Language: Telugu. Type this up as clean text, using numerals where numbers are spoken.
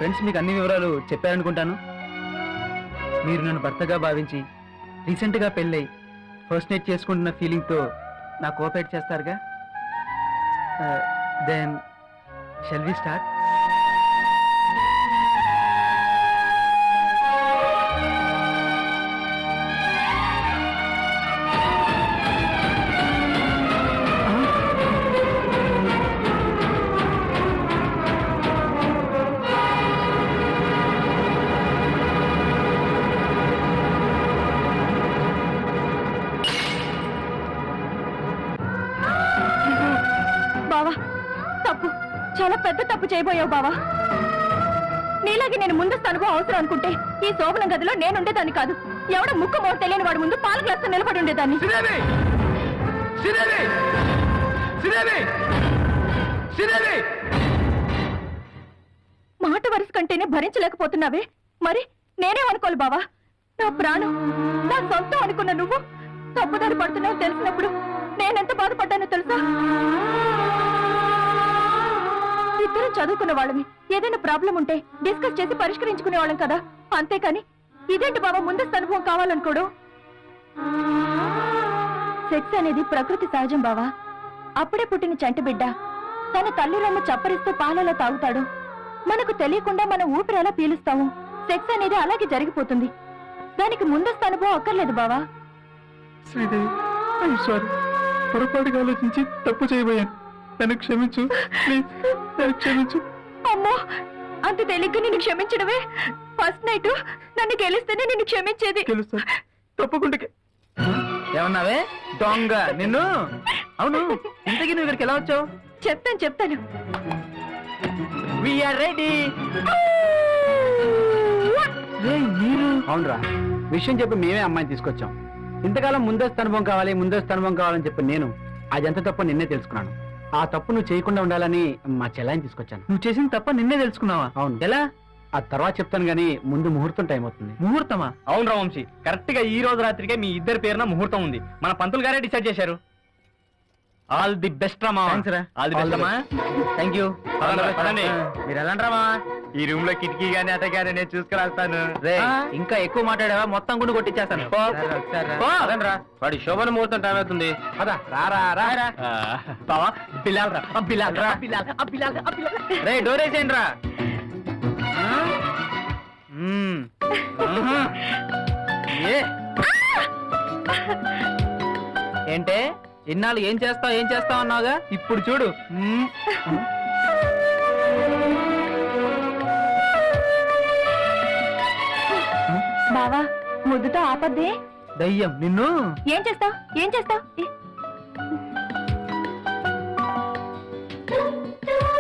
ఫ్రెండ్స్ మీకు అన్ని వివరాలు చెప్పారనుకుంటాను. మీరు నన్ను భర్తగా భావించి రీసెంట్గా పెళ్ళై ఫస్ట్ నైట్ చేసుకుంటున్న ఫీలింగ్తో నా కోఆపరేట్ చేస్తారుగా? Then shall we start? బావా, తప్పు, చాలా పెద్ద తప్పు చేయబోయావు బావా. నీలాగే నేను ముందస్తు అనుభవం అవసరం అనుకుంటే ఈ శోభనం గదిలో నేనుండేదాన్ని కాదు. ఎవడో ముక్కు మోడు తెలియని వాడి ముందు పాల గ్లాస్తో నిలబడి ఉండేదాన్ని. మాట వరుస కంటేనే భరించలేకపోతున్నావే, మరి నేనేమనుకోవాలి బావా? నా ప్రాణం, నా సొంతం అనుకున్న నువ్వు తప్పుదారి పడుతున్నావు తెలిసినప్పుడు నేనెంత బాధపడ్డానో తెలుసా? ఇద్దరం చదువుకున్న వాళ్ళని, ఏదైనా ప్రాబ్లం ఉంటే డిస్కస్ చేసి పరిష్కరించుకునే వాళ్ళం కదా, అంతేకాని ఇదేంటి బాబా ముందస్తు అనుభవం కావాలనుకోడు? సెక్స్ అనేది ప్రకృతి సహజం బావా. అప్పుడే పుట్టిన చంటి బిడ్డ తన తల్లి రొమ్ము చప్పరిస్తూ పాలలో తాగుతాడు. మనకు తెలియకుండా మనం ఊపిరి ఎలా పీలుస్తాము. సెక్స్ అనేది అలాగే జరిగిపోతుంది. దానికి ముందస్తు అనుభవం అక్కర్లేదు బావా. శ్రీదేవి, ఐ సారీ, పొరపాటుగా ఆలోచించి తప్పు చేయబోయాను. నన్ను క్షమించు ప్లీజ్, నన్ను క్షమించు. అమ్మో, అంత తేలిగ్గా నిన్ను క్షమించడమే? ఫస్ట్ నైట్ నన్ను గెలిస్తేనే నిన్ను క్షమించేది. గెలుస్తాను తప్పకుండా. ఏమన్నావే దొంగ నిన్ను? అవును, ఇంతకీ నువ్వు ఇక్కడికి ఎలా వచ్చావు? చెప్తాను. We are ready. మీరు? అవునరా, విషయం చెప్పి మేమే అమ్మాయిని తీసుకొచ్చాం. ఇంతకాలం ముందస్తు అనుభవం కావాలని చెప్పి నేను అది ఎంత తప్ప నిన్నే తెలుసుకున్నాను. ఆ తప్పు నువ్వు చేయకుండా ఉండాలని మా చెల్లాయిని తీసుకొచ్చాను. నువ్వు చేసిన తప్ప నిన్నే తెలుసుకున్నావా? అవును. ఎలా? ఆ తర్వాత చెప్తాను గానీ ముందు ముహూర్తం టైం అవుతుంది. ముహూర్తమా? అవును రా వంశీ, కరెక్ట్ గా ఈ రోజు రాత్రికే మీ ఇద్దరి పేరున ముహూర్తం ఉంది. మన పంతులు గారే డిసైడ్ చేశారు. All the best Rama. All the best అమ్మా. Thank you. మీరు ఎలాంటి రామా? ఈ రూమ్ లో కిటికీ గానీ అట గానీ నేను చూసుకురాస్తాను. ఇంకా ఎక్కువ మాట్లాడావా మొత్తం గుండు కొట్టించేస్తాను. వాడి శోభన ముహూర్తం టైం అవుతుంది. బావా బిల్లాల్ రా, బిల్లాల్ రా, బిల్లాల్. రే డోర్ వేసేయండి రా. ఏంటే ఇన్నాళ్ళు ఏం చేస్తావు అన్నావుగా, ఇప్పుడు చూడు. బావా, ముద్దుతో ఆపద్దే. దయ్యం నిన్ను. ఏం చేస్తావు?